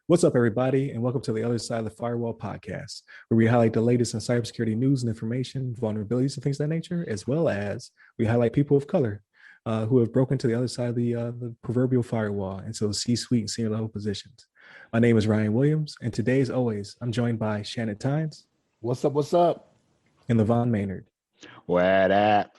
What's up, everybody, and welcome to the Other Side of the Firewall podcast, where we highlight the latest in cybersecurity news and information, vulnerabilities, and things of that nature, as well as we highlight people of color who have broken to the other side of the proverbial firewall into those C-suite and senior level positions. My name is Ryan Williams, and today, as always, I'm joined by Shannon Tynes. What's up? What's up? And LeVon Maynard. What up?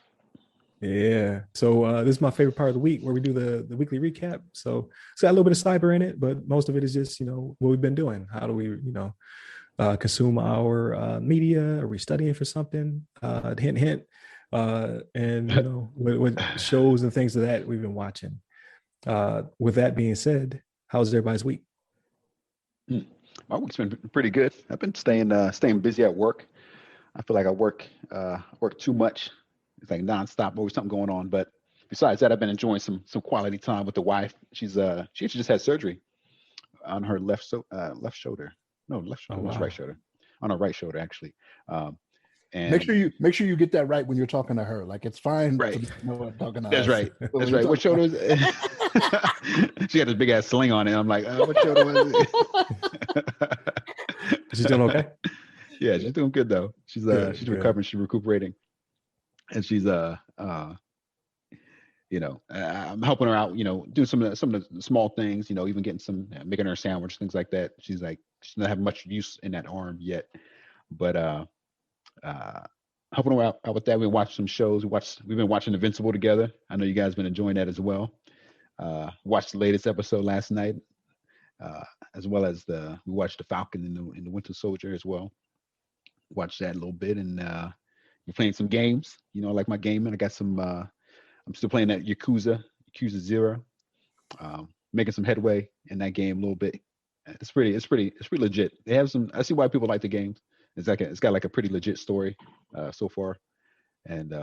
Yeah. So this is my favorite part of the week where we do the weekly recap. So it's got a little bit of cyber in it, but most of it is just, what we've been doing. How do we, consume our media? Are we studying for something? Hint, hint. And, what shows and things of that we've been watching. With that being said, how's everybody's week? My week's been pretty good. I've been staying busy at work. I feel like I work too much. It's like nonstop, always something going on. But besides that, I've been enjoying some quality time with the wife. She actually just had surgery on her left shoulder. No, left shoulder, wow. Right shoulder. On her right shoulder, actually. And make sure you get that right when you're talking to her. Like, it's fine. Right. Talking to That's us. right. That's right. What shoulder is it? She had this big ass sling on it. I'm like, what shoulder was it? She's doing okay? Yeah, she's doing good though. She's recovering. She's recuperating. And she's I'm helping her out, doing some of the small things, even getting making her a sandwich, things like that. She's like, she doesn't have much use in that arm yet, but helping her out with that. We watched some shows. We've been watching Invincible together. I know you guys have been enjoying that as well. Watched the latest episode last night, as well as we watched The Falcon and the Winter Soldier as well. Watched that a little bit, and we're playing some games. Like my gaming. I got some. I'm still playing that Yakuza 0. Making some headway in that game a little bit. It's pretty legit. They have some. I see why people like the games. It's got like a pretty legit story so far, and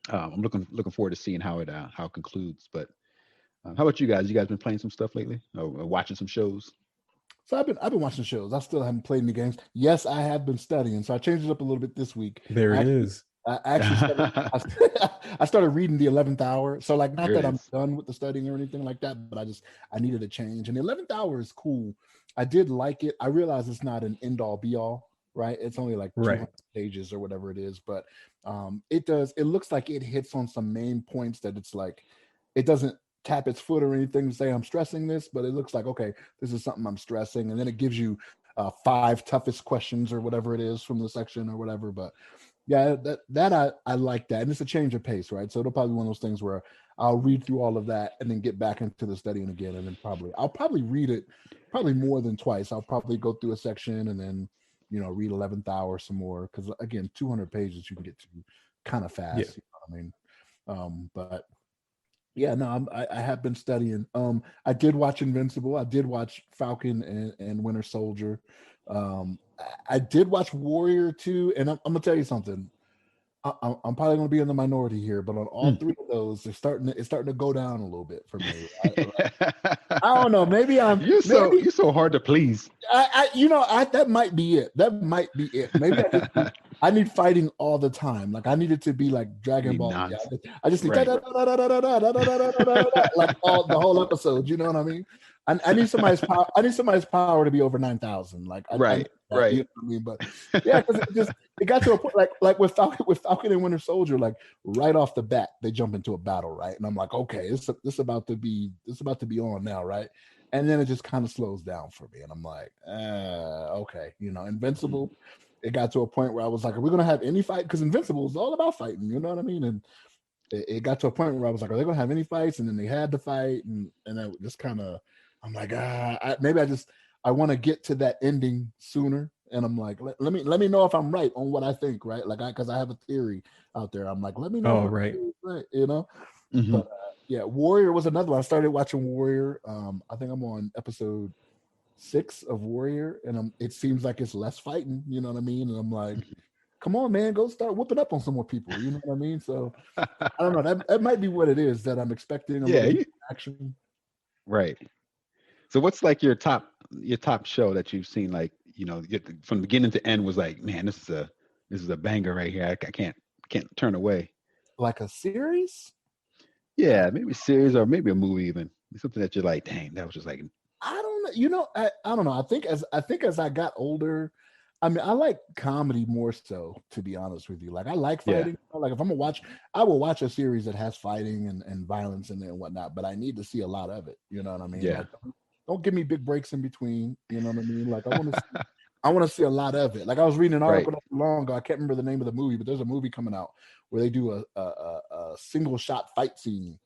I'm looking forward to seeing how it concludes. But how about you guys? You guys been playing some stuff lately, or watching some shows? So I've been watching shows. I still haven't played any games. Yes, I have been studying. So I changed it up a little bit this week. There it is. I actually I started reading The 11th Hour. So like, not that I'm done with the studying or anything like that, but I needed a change. And The 11th Hour is cool. I did like it. I realize it's not an end all be all, right? It's only like 200 pages or whatever it is, but it looks like it hits on some main points that it's like, it doesn't tap its foot or anything to say I'm stressing this, but it looks like, okay, this is something I'm stressing. And then it gives you 5 toughest questions or whatever it is from the section or whatever. But yeah, that I like that. And it's a change of pace, right? So it'll probably be one of those things where I'll read through all of that and then get back into the studying again. And then I'll probably read it more than twice. I'll probably go through a section and then, read 11th Hour some more. Cause again, 200 pages you can get to kind of fast. Yeah. You know what I mean? But yeah, no, I have been studying. I did watch Invincible. I did watch Falcon and Winter Soldier. I did watch Warrior too, and I'm gonna tell you something. I'm probably gonna be in the minority here, but on all 3 of those, it's starting to go down a little bit for me. I don't know. Maybe you're so hard to please. That might be it. Maybe I need fighting all the time. Like I need it to be like Dragon Ball. I just need like all the whole episode. You know what I mean? I need somebody's power. I need somebody's power to be over 9,000. Like right. You know what I mean? But yeah, because it got to a point like with Falcon and Winter Soldier, like right off the bat they jump into a battle, right? And I'm like, okay, this about to be on now, right? And then it just kind of slows down for me, and I'm like, okay, Invincible. It got to a point where I was like, are we gonna have any fight? Because Invincible is all about fighting, you know what I mean? And it got to a point where I was like, are they gonna have any fights? And then they had to fight, and I just kind of, I'm like, I want to get to that ending sooner. And I'm like, let me know if I'm right on what I think, right? Like, because I have a theory out there. I'm like, let me know. Oh, right. Right, Mm-hmm. But yeah, Warrior was another one. I started watching Warrior. I think I'm on episode 6 of Warrior, and it seems like it's less fighting. You know what I mean? And I'm like, come on, man, go start whooping up on some more people. You know what I mean? So I don't know. That might be what it is that I'm expecting. A little action. Right. So what's like your top show that you've seen? Like, from beginning to end was like, man, this is a banger right here. I can't turn away. Like a series? Yeah, maybe a series or maybe a movie even. Something that you're like, dang, that was just like, I don't know. You know, I don't know. I think as I got older, I mean, I like comedy more so, to be honest with you. Like I like yeah, fighting. Like if I'm gonna watch, I will watch a series that has fighting and violence in there and whatnot, but I need to see a lot of it. You know what I mean? yeah, Like don't give me big breaks in between. You know what I mean? Like I want to see a lot of it. Like I was reading an right. article not too long ago. I can't remember the name of the movie, but there's a movie coming out where they do a single shot fight scene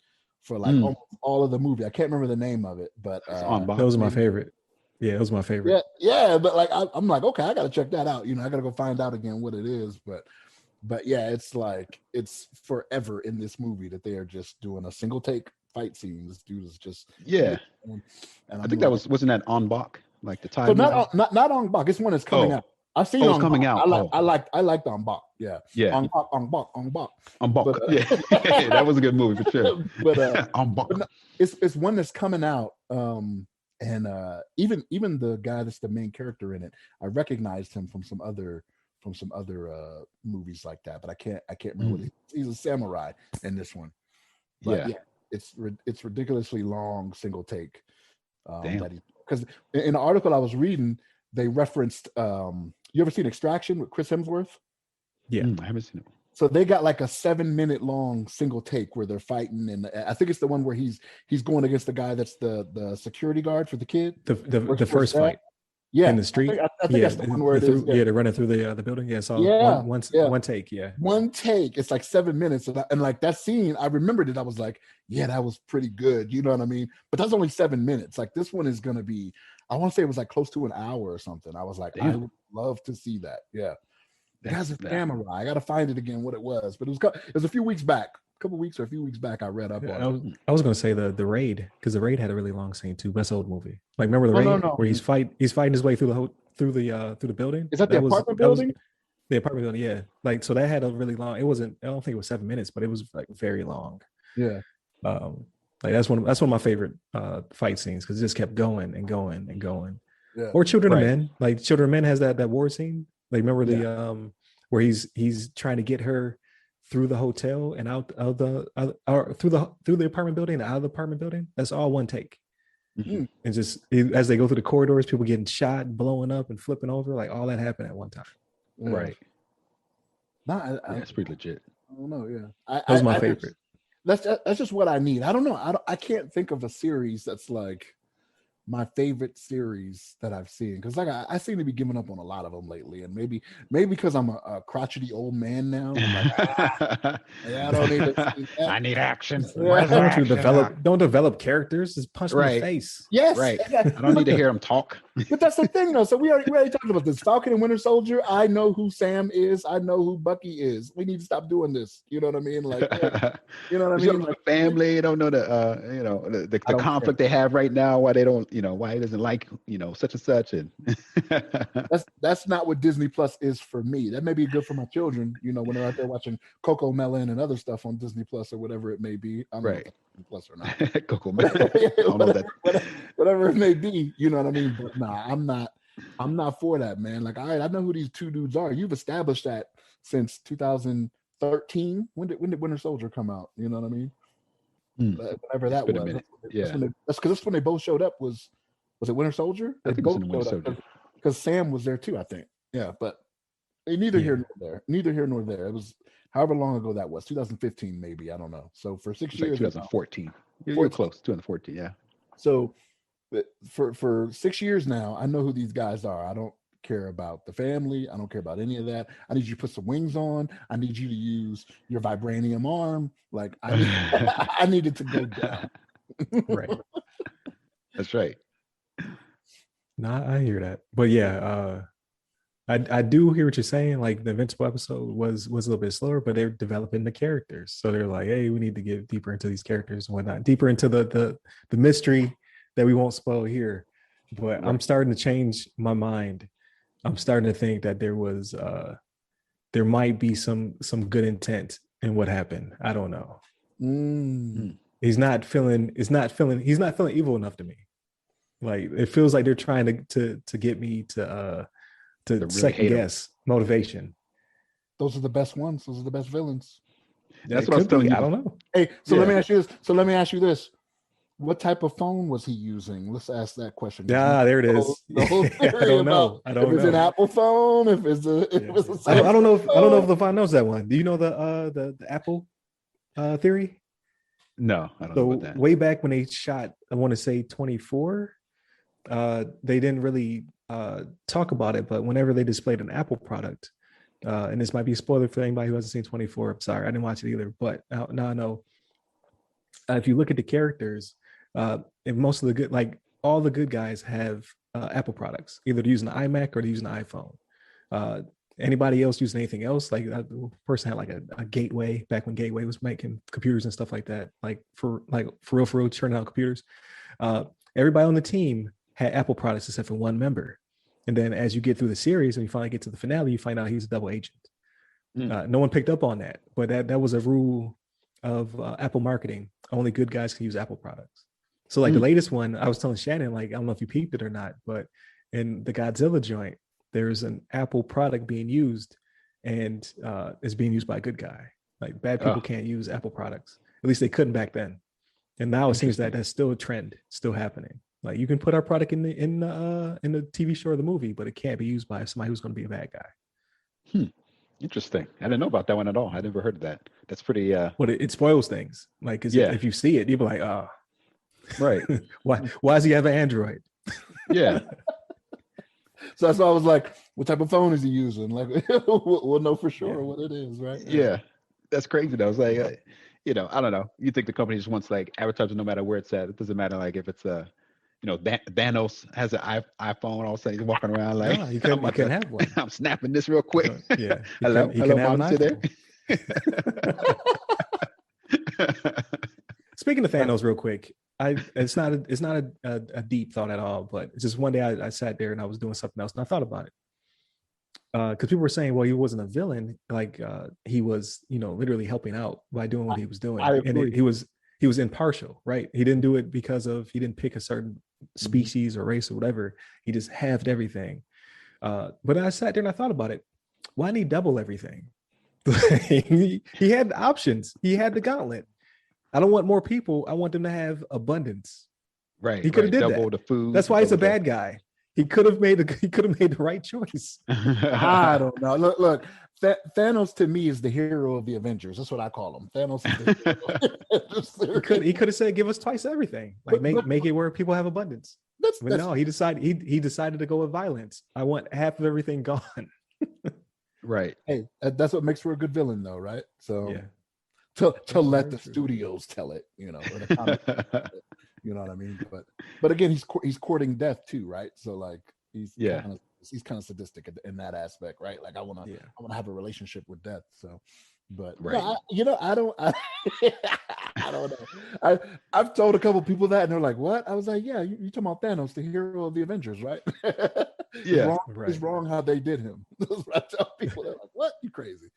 for like Mm, almost all of the movie. I can't remember the name of it, but it's on box. Those are my Maybe. favorite. Yeah, those are my favorite. yeah. But like I'm like, okay, I gotta check that out. You know, I gotta go find out again what it is. But yeah, it's like it's forever in this movie that they are just doing a single take fight scene. This dude is just Yeah, and I I'm think that like, wasn't that on Bach, like the Thai so movie. not on Bach. It's one that's coming Oh, out. I've seen oh, it's on coming Bach. out. Oh, I liked on Bach. Yeah, yeah, on Bach. on Bach. But Yeah, that was a good movie for sure. but On but Bach. no, it's one that's coming out. And even the guy that's the main character in it, I recognized him from some other movies like that, but I can't remember what he's a samurai in this one. But Yeah, yeah, it's ridiculously long single take. damn. That he because in the article I was reading, they referenced you ever seen Extraction with Chris Hemsworth? Yeah. I haven't seen it. So they got like a 7-minute long single take where they're fighting, and I think it's the one where he's going against the guy that's the security guard for the kid. The first fight Yeah, in the street. I think that's the one where it is. Yeah, they're running through the building. Yeah, so yeah, yeah. one take. Yeah, One take. It's like 7 minutes, and like that scene, I remembered it. I was like, yeah, that was pretty good. You know what I mean? But that's only 7 minutes. Like this one is gonna be. I want to say it was like close to an hour or something. I was like, I Damn. would love to see that. Yeah. That's Guy's a that. samurai. I gotta find it again what it was, but it was a few weeks back, a couple weeks or a few weeks back. I read up yeah on it. I was gonna say the raid, because the raid had a really long scene too. Best old movie. Like remember the Oh, raid no. where he's fighting his way through through the building. Is that the apartment that was building? the apartment building. Yeah, like so that had a really long. It wasn't. I don't think it was 7 minutes, but it was like very long. Yeah. Like that's one of my favorite fight scenes because it just kept going and going and going. Yeah. Or Children of Right. Men. Like Children of Men has that war scene. Like remember the where he's trying to get her through the hotel and out of or through the apartment building and out of the apartment building. That's all one take. Mhm. And just as they go through the corridors, people getting shot, blowing up, and flipping over. Like all that happened at one time. Yeah. Right. No, Yeah, it's pretty legit. I don't know. Yeah. That was my favorite. That's just what I need. I don't know. I can't think of a series that's like my favorite series that I've seen, because like I seem to be giving up on a lot of them lately, and maybe because I'm a crotchety old man now. I'm like, I don't need to see that. I need action. Yeah. Don't develop characters. Just punch them in the Right. face. Yes, Right. exactly. I don't need to hear him talk. But that's the thing, though. So we already talked about this. Falcon and Winter Soldier. I know who Sam is. I know who Bucky is. We need to stop doing this. You know what I mean? Like, you know what I You mean? don't know Like, the family, you don't know the I don't conflict they have right now, why they don't, why he doesn't like, such and such. And that's not what Disney Plus is for me. That may be good for my children, when they're out there watching Coco Melon and other stuff on Disney Plus or whatever it may be. I don't know if that's Disney Plus or not. Coco Man. I don't know that. Whatever it may be, you know what I mean? But nah, I'm not for that, man. Like, all right, I know who these two dudes are. You've established that since 2013. When did Winter Soldier come out? You know what I mean? Whenever that Been a was. minute. That's because when they both showed up was it Winter Soldier? I think it was in Winter Soldier. Because Sam was there too, I think. Yeah, but neither here nor there. Neither here nor there. It was however long ago that was, 2015 maybe. I don't know. So for 6 It's like years. 2014. You're close. 2014. Yeah. So for 6 years now, I know who these guys are. I don't care about the family. I don't care about any of that. I need you to put some wings on. I need you to use your vibranium arm. Like I needed to go down. Right. That's right. No, I hear that. But yeah, I do hear what you're saying. Like the Invincible episode was a little bit slower, but they're developing the characters. So they're like, hey, we need to get deeper into these characters and whatnot, deeper into the mystery that we won't spoil here. But I'm starting to change my mind. I'm starting to think that there might be some good intent in what happened. I don't know. He's not feeling evil enough to me. Like it feels like they're trying to get me to really second guess motivation. Those are the best ones. Those are the best villains. That's It what I was could telling be. you. I don't know. Hey, so let Yeah. me ask you this. So let me ask you this. What type of phone was he using? Let's ask that question. 'Cause Yeah, there it is. the whole I theory don't about know. I if don't it's an know. Apple phone, if it's a Yeah. I don't know if Samsung LeVon knows that one. Do you know the Apple theory? No, I don't know about So that. way back when they shot, I want to say 24, they didn't really talk about it, but whenever they displayed an Apple product, and this might be a spoiler for anybody who hasn't seen 24. I'm sorry, I didn't watch it either. But now I know if you look at the characters, and most of the good, like all the good guys have Apple products. Either they're using an iMac or they're using an iPhone. Uh, Anybody else using anything else? Like the person had like a Gateway back when Gateway was making computers and stuff like that. Like for real, churning out computers. Uh, Everybody on the team had Apple products except for one member. And then as you get through the series and you finally get to the finale, you find out he's a double agent. No one picked up on that, but that was a rule of Apple marketing. Only good guys can use Apple products. So like the latest one, I was telling Shannon, like, I don't know if you peeped it or not, but in the Godzilla joint, there's an Apple product being used and it's being used by a good guy. Like bad people can't use Apple products. At least they couldn't back then. And now it seems that that's still a trend, still happening. Like you can put our product in the TV show or the movie, but it can't be used by somebody who's going to be a bad guy. Interesting. I didn't know about that one at all. I never heard of that. That's pretty. But it spoils things. Like, cause Yeah. if you see it, you'll be like, oh, Right. why does he have an Android? Yeah. So that's why I was like, what type of phone is he using? Like, we'll know for sure what it is, right? Yeah. That's crazy though. It's like, I don't know. You think the company just wants like advertising no matter where it's at. It doesn't matter like if it's Thanos has an iPhone. All of a sudden he's walking around like, no, you can't have one. I'm snapping this real quick. Yeah. Hello, you can have an Mom, you there? Speaking of Thanos, real quick, it's not a deep thought at all, but it's just one day I sat there and I was doing something else and I thought about it. Because people were saying, well, he wasn't a villain, like he was, literally helping out by doing what he was doing, and he was impartial, right? He didn't do it because he didn't pick a certain species or race or whatever. He just halved everything. But I sat there and I thought about it. Why didn't he double everything? he had options. He had the gauntlet. I don't want more people. I want them to have abundance. Right. He could have did double that. The food. That's why he's a bad guy. He could have made the right choice. I don't know. Look. Thanos to me is the hero of the Avengers. That's what I call him. Thanos is the hero. He could have said, "Give us twice everything. Like make it where people have abundance." But no, he decided to go with violence. I want half of everything gone. Right. Hey, that's what makes for a good villain, though, right? So yeah. To let the studios tell it, or the comic, you know what I mean? But again, he's courting death too, right? So like he's kind of sadistic in that aspect, right? Like I want to have a relationship with death. So, but right. No, I don't know. I've told a couple people that, and they're like, "What?" I was like, "Yeah, you talking about Thanos, the hero of the Avengers, right?" It's wrong how they did him. That's what I tell people. They're like, "What? You crazy?"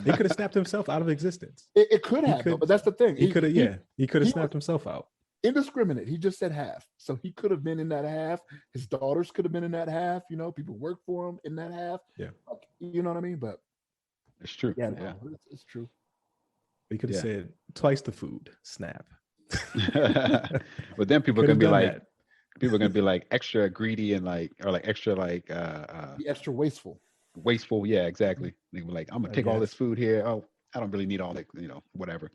He could have snapped himself out of existence. It could have, but that's the thing. He could have snapped himself out. Indiscriminate. He just said half, so he could have been in that half. His daughters could have been in that half. People work for him in that half. Yeah, you know what I mean. But it's true. Yeah, no, it's true. He could have said twice the food. Snap. But then people are gonna be like, extra greedy and extra be extra wasteful. Wasteful, yeah, exactly. They were like, I'm gonna take all this food here. Oh, I don't really need all that, whatever.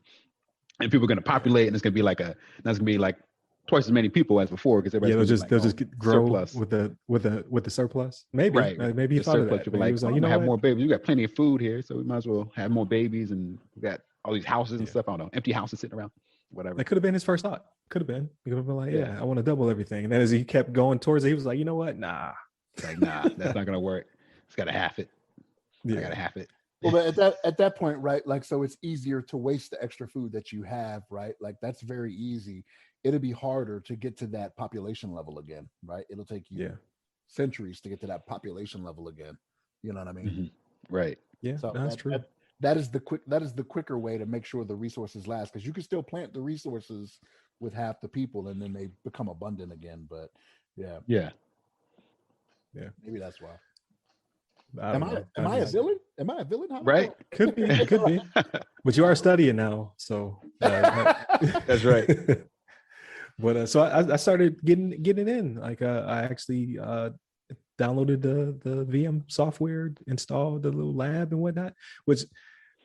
And people are gonna populate, and it's gonna be that's gonna be like twice as many people as before because everybody's they'll just grow surplus. with the surplus. Maybe maybe he thought surplus, of that. People He like, was you know, have more babies. We got plenty of food here, so we might as well have more babies, and we got all these houses and stuff. I don't know, empty houses sitting around, whatever. That could have been his first thought. Could have been. He could have been like, I want to double everything. And then as he kept going towards it, he was like, you know what? Nah. Like, nah, that's not gonna work. It's gotta half it. I gotta half it. Well, but at that point, right? Like, so it's easier to waste the extra food that you have, right? Like that's very easy. It'll be harder to get to that population level again, right? It'll take you centuries to get to that population level again. You know what I mean? Mm-hmm. Right. Yeah, so that's true. That is the quicker way to make sure the resources last, because you can still plant the resources with half the people and then they become abundant again. But yeah, maybe that's why. I don't know. Am I a villain? Am I a villain? How Right? Could be, could be. But you are studying now, so That's right. But so I started getting in. Like I actually downloaded the VM software, installed the little lab and whatnot, which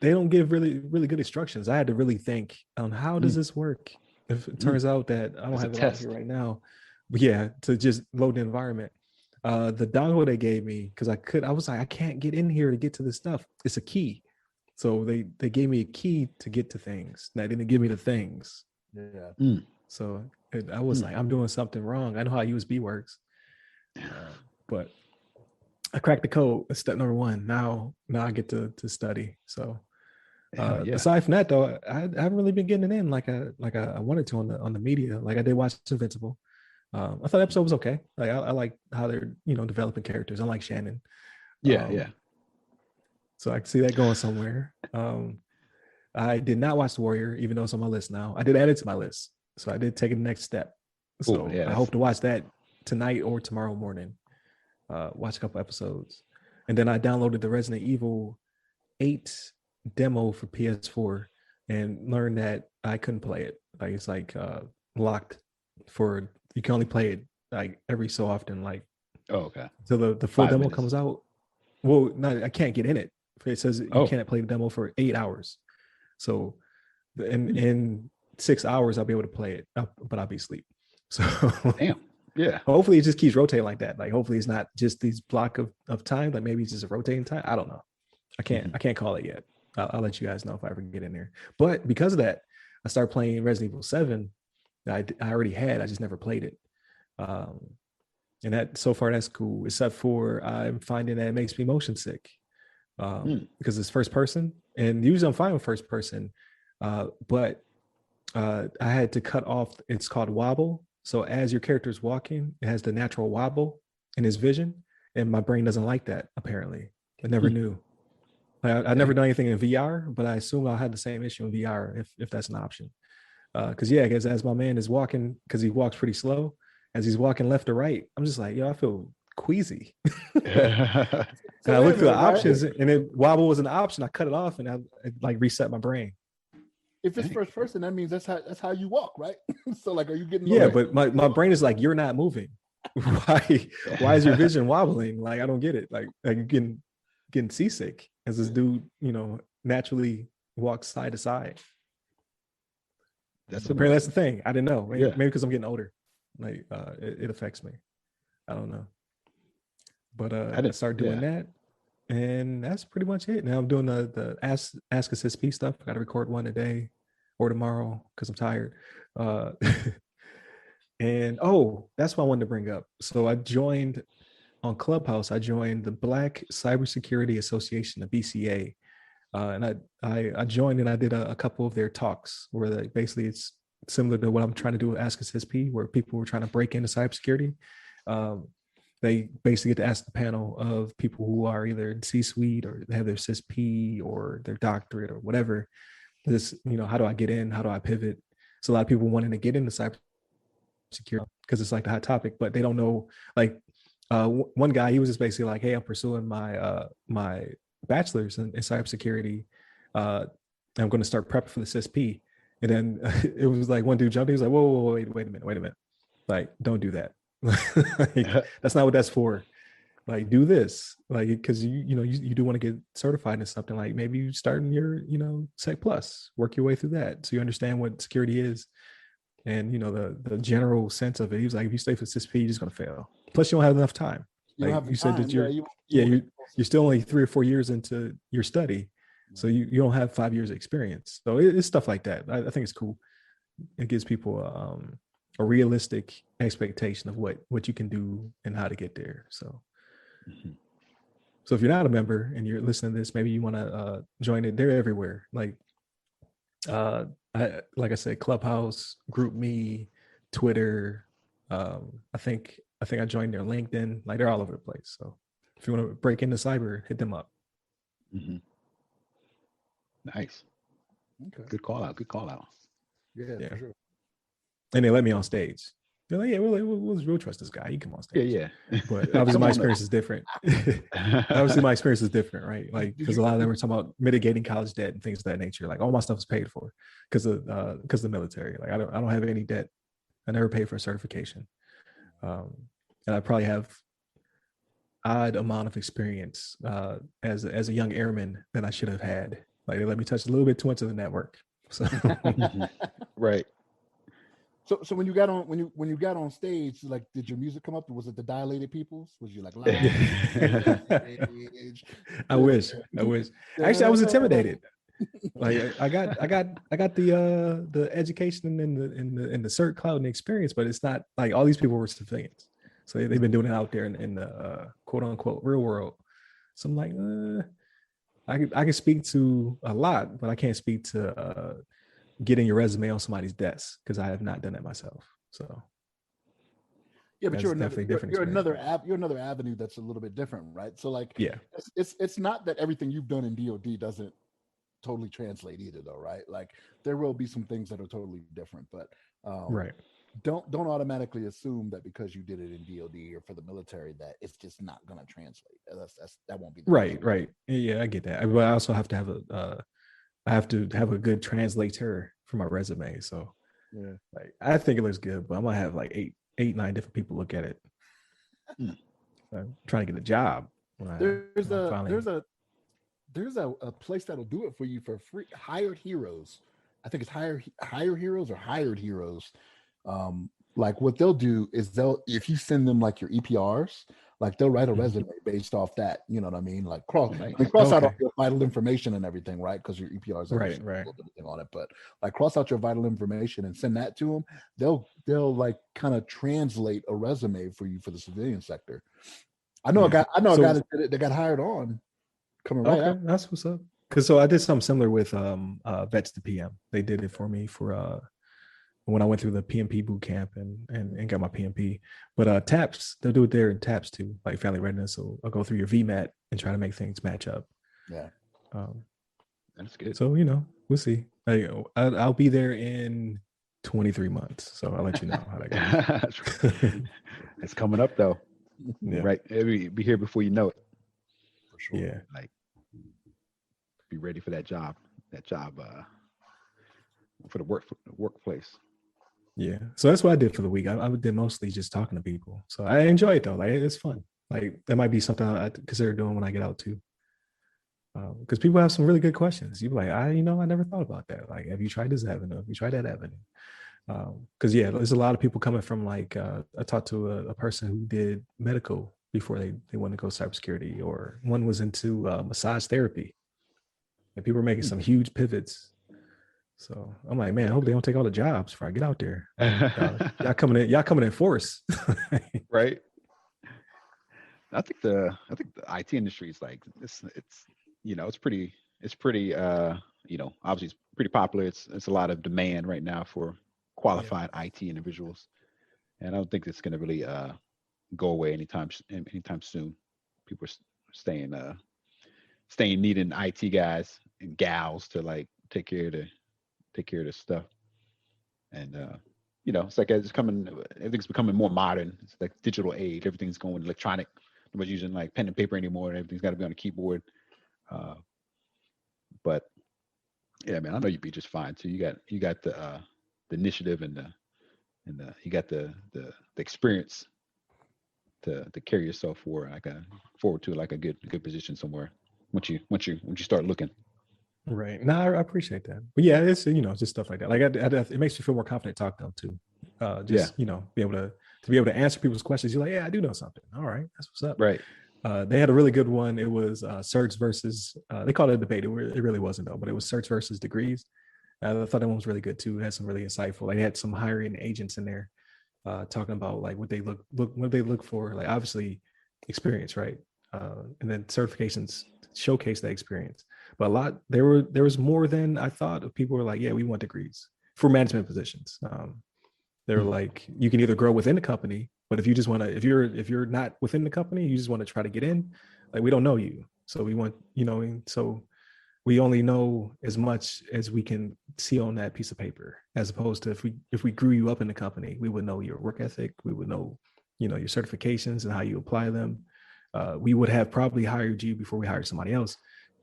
they don't give really good instructions. I had to really think on how does this work. If it turns out that I don't It's a have it out test. here right now, but yeah, to just load the environment. The dongle they gave me, because I was like, I can't get in here to get to this stuff. It's a key. So they gave me a key to get to things. They didn't give me the things. Yeah. So I was like, I'm doing something wrong. I know how USB works, but I cracked the code. That's step number one. Now I get to study. So aside from that, though, I haven't really been getting it in like I wanted to on the media. Like I did watch Invincible. I thought the episode was okay. Like I like how they're developing characters. I like Shannon. Yeah. So I can see that going somewhere. I did not watch The Warrior, even though it's on my list now. I did add it to my list. So I did take the next step. So I hope to watch that tonight or tomorrow morning. Watch a couple episodes. And then I downloaded the Resident Evil 8 demo for PS4 and learned that I couldn't play it. Like it's like locked for, you can only play it like every so often, like okay. Till the full demo comes out. Well, no, I can't get in it. It says you can't play the demo for 8 hours. So in 6 hours I'll be able to play it, but I'll be asleep. So damn. Yeah. Hopefully it just keeps rotating like that. Like hopefully it's not just these block of time. Like maybe it's just a rotating time. I don't know. I can't call it yet. I'll let you guys know if I ever get in there. But because of that, I started playing Resident Evil 7. I already had. I just never played it. And that so far that's cool. Except for I'm finding that it makes me motion sick because it's first person, and usually I'm fine with first person. But I had to cut off. It's called wobble. So as your character is walking, it has the natural wobble in his vision, and my brain doesn't like that. Apparently, I never knew. I never done anything in VR, but I assume I'll have the same issue in VR if that's an option. Because I guess as my man is walking, because he walks pretty slow, as he's walking left to right, I'm just like, I feel queasy. And I looked through the options, and wobble was an option. I cut it off, and I like reset my brain. If it's first person, that means that's how you walk, right? So like, are you getting? Yeah, but my brain is like, you're not moving. Why is your vision wobbling? Like I don't get it. Like you're getting seasick as this dude, naturally walks side to side. Apparently that's the thing. I didn't know. Maybe because I'm getting older. Like it affects me. I don't know. But I started doing that, and that's pretty much it. Now I'm doing the Ask Us SP stuff. I got to record one today or tomorrow because I'm tired. And that's what I wanted to bring up. So I joined on Clubhouse. I joined the Black Cybersecurity Association, the BCA, and I joined and I did a couple of their talks where basically it's similar to what I'm trying to do with Ask Us SP, where people were trying to break into cybersecurity. They basically get to ask the panel of people who are either in C-suite or they have their CISP or their doctorate or whatever. This, how do I get in? How do I pivot? So a lot of people wanting to get into cybersecurity because it's like the hot topic, but they don't know. Like one guy, he was just basically like, "Hey, I'm pursuing my my bachelor's in cybersecurity. I'm going to start prepping for the CISP." And then it was like one dude jumped. He was like, "Whoa, wait a minute! Like, don't do that. That's not what that's for. Like, do this, like, because you do want to get certified in something. Like maybe you start in your Sec Plus, work your way through that so you understand what security is, and the general sense of it." He was like, "If you stay for CISP, you're just going to fail. Plus, you don't have enough time." Like you said that you're still only 3 or 4 years into your study, so you don't have 5 years of experience. So it's stuff like that. I think it's cool. It gives people a realistic expectation of what you can do and how to get there. So so if you're not a member and you're listening to this, maybe you want to join it. They're everywhere. Like like I said, Clubhouse, GroupMe, Twitter. I think I joined their LinkedIn. Like they're all over the place. So if you want to break into cyber, hit them up. Nice. Okay. Good call out. Yeah. For sure. And they let me on stage. They're like, yeah, we'll trust this guy. He come on stage. Yeah. But obviously Come my on experience is different. Obviously my experience is different, right? Like, Did because a you- lot of them were talking about mitigating college debt and things of that nature. Like all my stuff is paid for because of the military. Like I don't have any debt. I never paid for a certification. And I probably have odd amount of experience as a young airman than I should have had. Like they let me touch a little bit too much of the network. So Right. So when you got on stage, like, did your music come up? Was it the Dilated Peoples? Was you like loud? I wish. Actually, I was intimidated. Like I got the education and the cert cloud and the experience, but it's not like all these people were civilians. So they've been doing it out there in the quote unquote real world. So I'm like, I can speak to a lot, but I can't speak to getting your resume on somebody's desk because I have not done that myself. So yeah, but that's you're definitely another different you're experience. another avenue that's a little bit different, right? So like, Yeah, it's not that everything you've done in DoD doesn't totally translate either, though, right? Like there will be some things that are totally different, but right. don't automatically assume that because you did it in DoD or for the military that it's just not going to translate. That won't be the case. Right. Yeah, I get that. But I also have to have I have to have a good translator for my resume. So Yeah. like I think it looks good, but I'm gonna have like eight, 9 different people look at it. I'm trying to get a job. There's a place that'll do it for you for free. Hired Heroes. I think it's Hire Heroes or Hired Heroes. Like what they'll do is if you send them like your EPRs, like they'll write a resume based off that. You know what I mean? Like cross out all your vital information and everything, right? Because your EPRs have right. everything on it. But like cross out your vital information and send that to them. They'll like kind of translate a resume for you for the civilian sector. I know a guy that got hired on coming right out. That's what's up. Because so I did something similar with Vets to PM. They did it for me for when I went through the PMP boot camp and got my PMP. But TAPS, they'll do it there in TAPS too, like family readiness. So I'll go through your VMAT and try to make things match up. Yeah. That's good. So we'll see. Like, I'll be there in 23 months. So I'll let you know how that goes. It's coming up though. Yeah. Right. It'll be here before you know it. For sure. Yeah. Like be ready for that job for the workplace. Yeah. So that's what I did for the week. I did mostly just talking to people. So I enjoy it though. Like it's fun. Like that might be something I consider doing when I get out too. Because people have some really good questions. You're like, I never thought about that. Like, have you tried this avenue? Have you tried that avenue? Because there's a lot of people coming from like I talked to a person who did medical before they want to go cybersecurity, or one was into massage therapy, and people were making some huge pivots. So I'm like, man, I hope they don't take all the jobs before I get out there. Y'all coming in force, right? I think the IT industry is like it's pretty obviously it's pretty popular. It's a lot of demand right now for qualified IT individuals, and I don't think it's going to really go away anytime soon. People are staying needing IT guys and gals to like take care of this stuff. And it's like everything's becoming more modern. It's like digital age. Everything's going electronic. Nobody's using like pen and paper anymore. Everything's got to be on a keyboard. But yeah, man, I know you'd be just fine too. You got the initiative and you got the experience to carry yourself forward to like a good position somewhere once you start looking. Right. No, I appreciate that. But yeah, it's just stuff like that. Like it makes you feel more confident to talk to them too. Be able to answer people's questions. You're like, yeah, I do know something. All right, that's what's up. Right. They had a really good one. It was certs versus. They called it a debate. It really wasn't though, but it was certs versus degrees. I thought that one was really good too. It had some really insightful. They had some hiring agents in there talking about like what they look for. Like obviously experience, right? And then certifications showcase that experience. But there was more than I thought of people were like, yeah, we want degrees for management positions. They were like, you can either grow within the company, but if you just want to, if you're not within the company, you just want to try to get in, like we don't know you. So we want, so we only know as much as we can see on that piece of paper, as opposed to if we grew you up in the company, we would know your work ethic, we would know, your certifications and how you apply them. We would have probably hired you before we hired somebody else.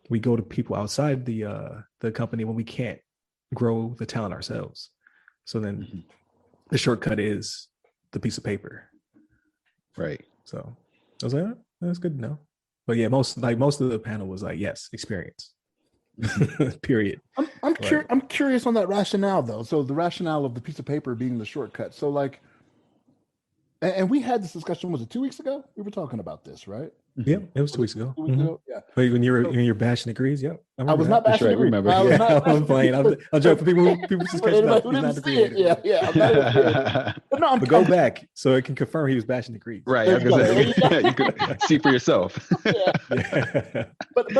We go to people outside the company when we can't grow the talent ourselves. So then the shortcut is the piece of paper. Right. So I was like, oh, that's good to know. But yeah, most of the panel was like, yes, experience. Period. I'm curious on that rationale though. So the rationale of the piece of paper being the shortcut. So like, and we had this discussion, was it 2 weeks ago? We were talking about this, right? Yeah, it was 2 weeks ago. 2 weeks ago? Yeah. But when you're bashing degrees, yeah. I was not bashing degrees. Remember. I was not I'm playing. I'm joking for people just catching up. He's not see it. Yeah. But no, but go back so it can confirm he was bashing degrees. Right. I was gonna say, you could see for yourself. Yeah. But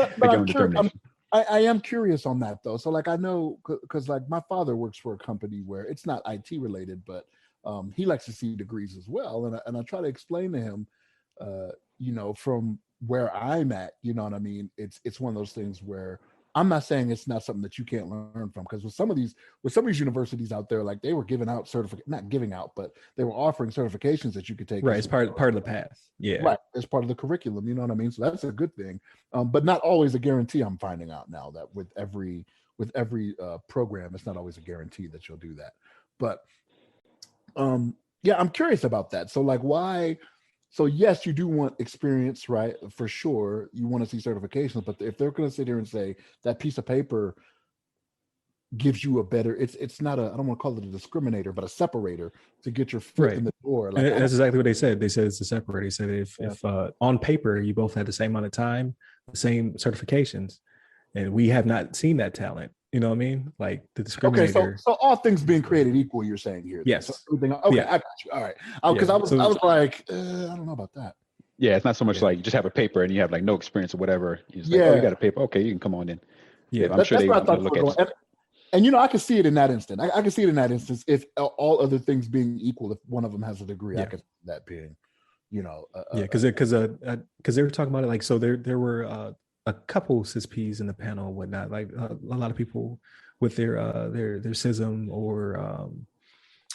I am curious on that though. So like I know because like my father works for a company where it's not IT related, but he likes to see degrees as well. And I try to explain to him, from where I'm at, you know what I mean? It's one of those things where I'm not saying it's not something that you can't learn from, because with some of these universities out there, like they were giving out not giving out, but they were offering certifications that you could take. Right, it's part of the path. Yeah, right. It's part of the curriculum. You know what I mean? So that's a good thing, but not always a guarantee. I'm finding out now that with every program, it's not always a guarantee that you'll do that. But I'm curious about that. So like, why? So yes, you do want experience, right? For sure, you want to see certifications, but if they're going to sit here and say that piece of paper gives you a better, it's not I don't want to call it a discriminator, but a separator to get your foot in the door. Like, that's exactly what they said. They said it's a separator. They said if on paper you both had the same amount of time, the same certifications, and we have not seen that talent. You know what I mean? Like the discriminator. Okay, so all things being created equal, you're saying here. Yes. So everything, okay, yeah. I got you. All right. Because I was like, I don't know about that. Yeah, it's not so much like you just have a paper and you have like no experience or whatever. You just like, oh, you got a paper. Okay, you can come on in. Yeah, I'm sure they look at. And I can see it in that instant. I can see it in that instance if all other things being equal, if one of them has a degree, I could see that being, because they were talking about it like, so there were a couple CISPs in the panel and whatnot, like a lot of people with their CISM or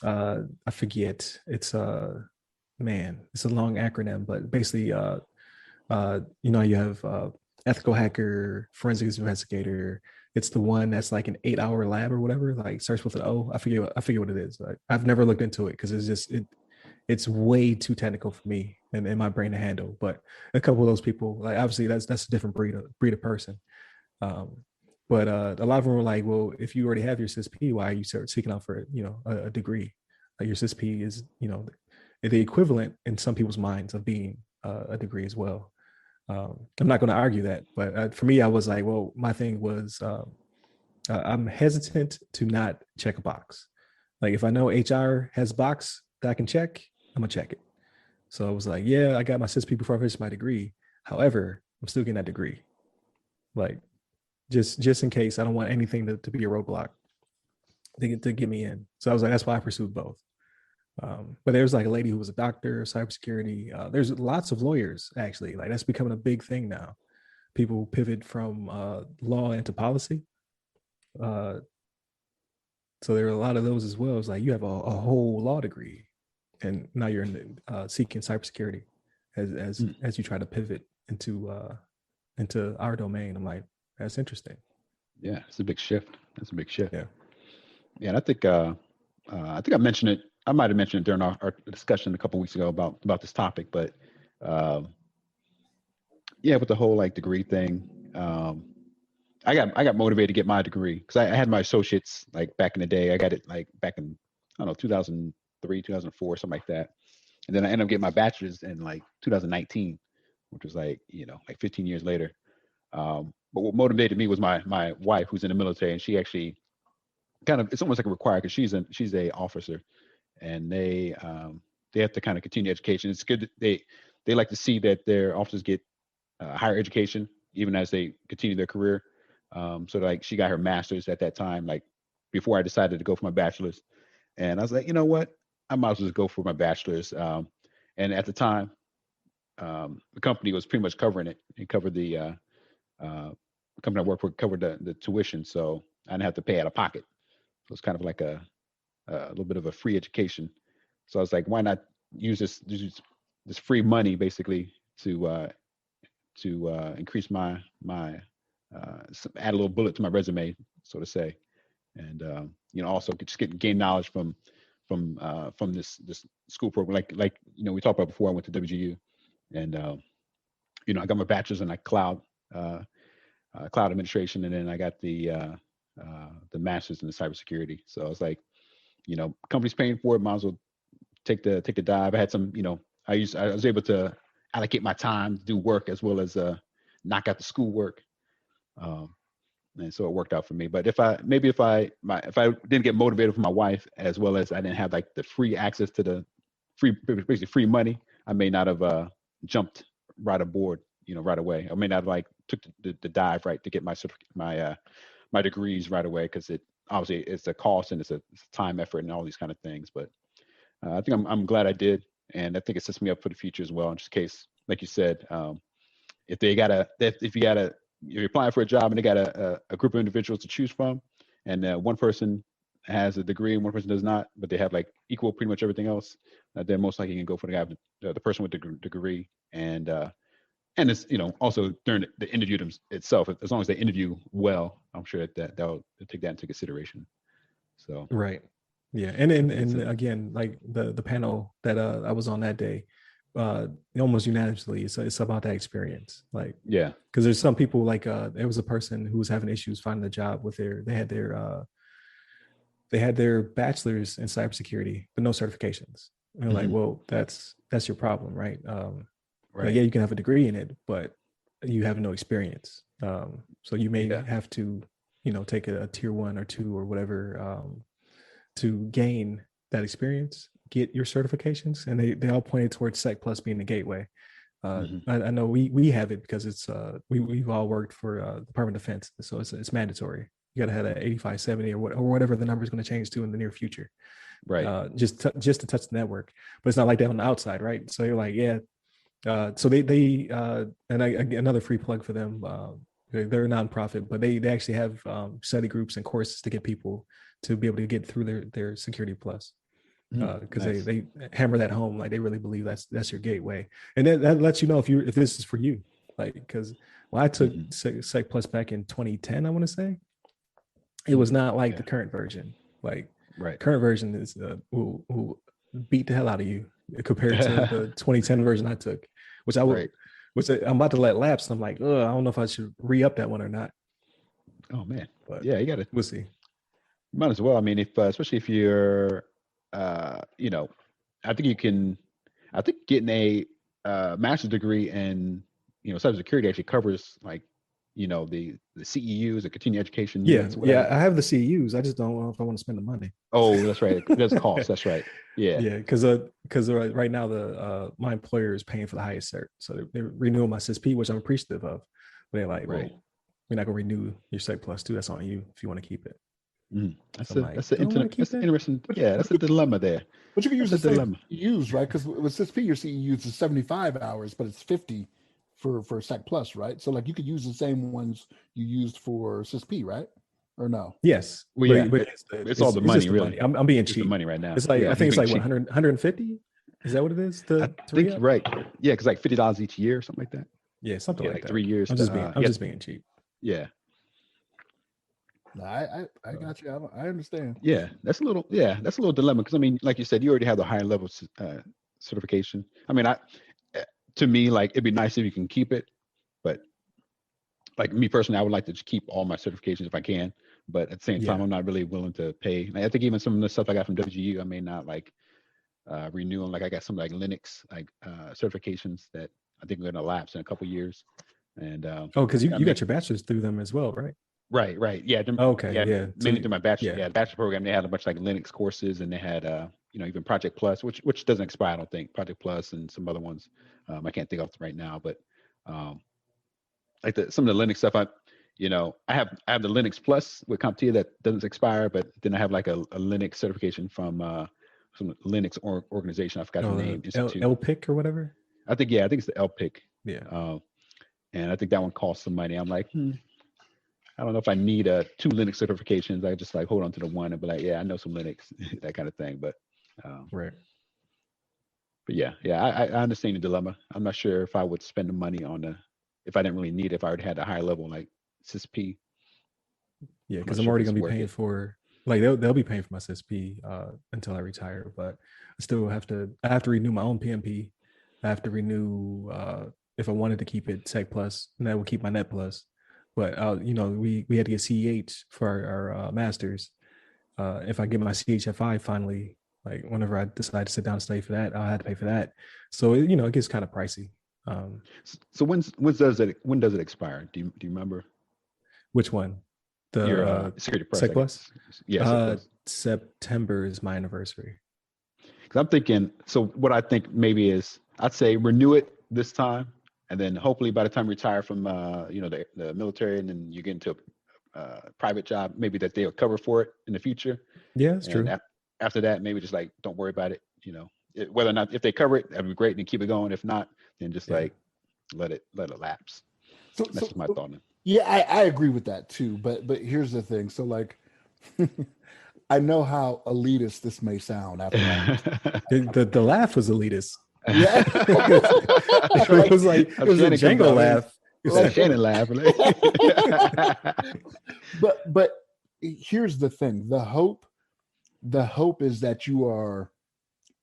I forget. It's it's a long acronym, but basically you have ethical hacker, forensics investigator. It's the one that's like an 8-hour lab or whatever, like starts with an O. I forget what it is. I've never looked into it because it's way too technical for me and in my brain to handle. But a couple of those people, like obviously that's a different breed of person. But a lot of them were like, well, if you already have your CISP, why are you seeking out for a degree? Like your CISP is the equivalent in some people's minds of being a degree as well. I'm not going to argue that, but for me, I was like, well, my thing was I'm hesitant to not check a box. Like if I know HR has a box that I can check, I'm gonna check it. So I was like, yeah, I got my CISP before I finished my degree. However, I'm still getting that degree. Like just in case, I don't want anything to be a roadblock to get me in. So I was like, that's why I pursued both. But there's like a lady who was a doctor, cybersecurity. There's lots of lawyers actually. Like that's becoming a big thing now. People pivot from law into policy. So there are a lot of those as well. It's like you have a whole law degree, and now you're seeking cybersecurity as you try to pivot into our domain. I'm like, that's interesting. Yeah, it's a big shift. That's a big shift. Yeah. And I think I mentioned it. I might have mentioned it during our discussion a couple of weeks ago about this topic, but with the whole like degree thing, I got motivated to get my degree because I had my associates like back in the day. I got it like back in 2003, 2004, something like that, and then I ended up getting my bachelor's in like 2019, which was like 15 years later. But what motivated me was my wife, who's in the military, and she actually it's almost like a required because she's a officer, and they have to kind of continue education. It's good that they like to see that their officers get higher education even as they continue their career. So like she got her master's at that time, like before I decided to go for my bachelor's, and I was like, you know what, I might as well just go for my bachelor's. And at the time, the company was pretty much covering it. It covered the company I work for covered the tuition, so I didn't have to pay out of pocket. So it's kind of like a little bit of a free education. So I was like, why not use this free money basically to increase my add a little bullet to my resume, so to say, and also just gain knowledge from this school program. Like we talked about before. I went to WGU, and I got my bachelor's in like cloud administration, and then I got the master's in the cybersecurity. So I was like, company's paying for it, might as well take the dive. I had some, I was able to allocate my time to do work as well as knock out the school work. And so it worked out for me. But if I didn't get motivated for my wife, as well as I didn't have like the free access to the basically free money, I may not have jumped right aboard, right away. I may not have like took the dive right to get my degrees right away, because it obviously it's a cost and it's a time, effort, and all these kind of things. But I think I'm glad I did, and I think it sets me up for the future as well. In just case, like you said, if you're applying for a job and they got a group of individuals to choose from, and one person has a degree and one person does not, but they have like equal pretty much everything else, then most likely you can go for the person with the degree. And it's also during the interview itself, as long as they interview well, I'm sure that they'll take that into consideration. So right, yeah, and again, like the panel that I was on that day, almost unanimously, it's about that experience. Like, yeah, because there's some people like there was a person who was having issues finding a job with they had their bachelor's in cybersecurity but no certifications. And they're like, well, that's your problem, right? right. Like, yeah, you can have a degree in it, but you have no experience. So you may have to take a tier 1 or 2 or whatever to gain that experience, get your certifications. And they all pointed towards Sec Plus being the gateway. I know we have it because it's we've all worked for Department of Defense, so it's mandatory. You got to have an 8570 or whatever the number is going to change to in the near future, right? Just to touch the network. But it's not like that on the outside, right? So you're like, yeah. So they another free plug for them. They're a nonprofit, but they actually have study groups and courses to get people to be able to get through their Security Plus. Because nice. they hammer that home, like they really believe that's your gateway, and that lets you know if this is for you. Like, because when I took Sec Plus back in 2010, I want to say, it was not like the current version. Like, current version is will beat the hell out of you compared to the 2010 version I took, which I would, which I'm about to let lapse. And I'm like, I don't know if I should re-up that one or not. Oh man, but yeah, you got to. We'll see. Might as well. I mean, if especially if you're, I think you can. I think getting a master's degree in cybersecurity actually covers like the CEUs, the continuing education units. Yeah, I have the CEUs. I just don't know if I want to spend the money. Oh, that's right. That's cost. That's right. Yeah. Yeah, because right now my employer is paying for the highest cert, so they're renewing my CISP, which I'm appreciative of. But they're like, well, we're not gonna renew your Sec Plus 2. That's on you if you want to keep it. That's interesting. Yeah, that's a dilemma there. But you can use the same CEUs, right? Because with CISP, your CEUs is 75 hours, but it's 50 for Sec Plus, right? So like you could use the same ones you used for CISP, right? Or no? Yes. Well, but it's all the money, really. Money. I'm being cheap. The money right now. It's like I think it's like 100, 150. Is that what it is? I think you're right. Yeah, because like $50 each year or something like that. Yeah, something like that. 3 years. I'm just being cheap. Yeah. No, I got you. I understand. Yeah, that's a little dilemma, because I mean, like you said, you already have the higher level certification. I mean, to me, like, it'd be nice if you can keep it, but like me personally, I would like to just keep all my certifications if I can. But at the same time, I'm not really willing to pay. Like, I think even some of the stuff I got from WGU, I may not like renew them. Like I got some like Linux certifications that I think are going to lapse in a couple years. And because you got your bachelor's through them as well, right? Right. Yeah. Okay. Yeah. Mainly through my bachelor. Yeah. Bachelor program. They had a bunch of like Linux courses, and they had even Project Plus, which doesn't expire, I don't think. Project Plus and some other ones. I can't think of right now, but like some of the Linux stuff. I have the Linux Plus with CompTIA that doesn't expire, but then I have like a Linux certification from some Linux organization. I forgot the name. Institute. LPIC or whatever. I think it's the LPIC. Yeah. And I think that one costs some money. I'm like, I don't know if I need two Linux certifications. I just like hold on to the one and be like, yeah, I know some Linux, that kind of thing. But Right. But yeah, I understand the dilemma. I'm not sure if I would spend the money on if I didn't really need it, if I already had a high level like SysP. Yeah, because I'm already gonna be paying for, like, they'll be paying for my SysP until I retire, but I still have to renew my own PMP. I have to renew if I wanted to keep it Sec Plus, and that would keep my Net Plus. But we had to get CEH for our masters. If I get my CHFI finally, like whenever I decide to sit down and study for that, I'll have to pay for that. So it gets kind of pricey. So when does it expire? Do you remember? Which one? Your Security Plus. Sec Plus? Yeah. September is my anniversary. Because I'm thinking, so what I think maybe is, I'd say renew it this time, and then hopefully by the time you retire from the military, and then you get into a private job, maybe that they'll cover for it in the future. Yeah, it's true. After that, maybe just like don't worry about it. Whether or not, if they cover it, that'd be great, and keep it going. If not, then just like let it lapse. So that's just my thought. Yeah, I agree with that too. But here's the thing. So like, I know how elitist this may sound after that. The laugh was elitist. Yeah. It was like it was a Django laugh. Like Shannon laugh. But here's the thing. The hope is that you are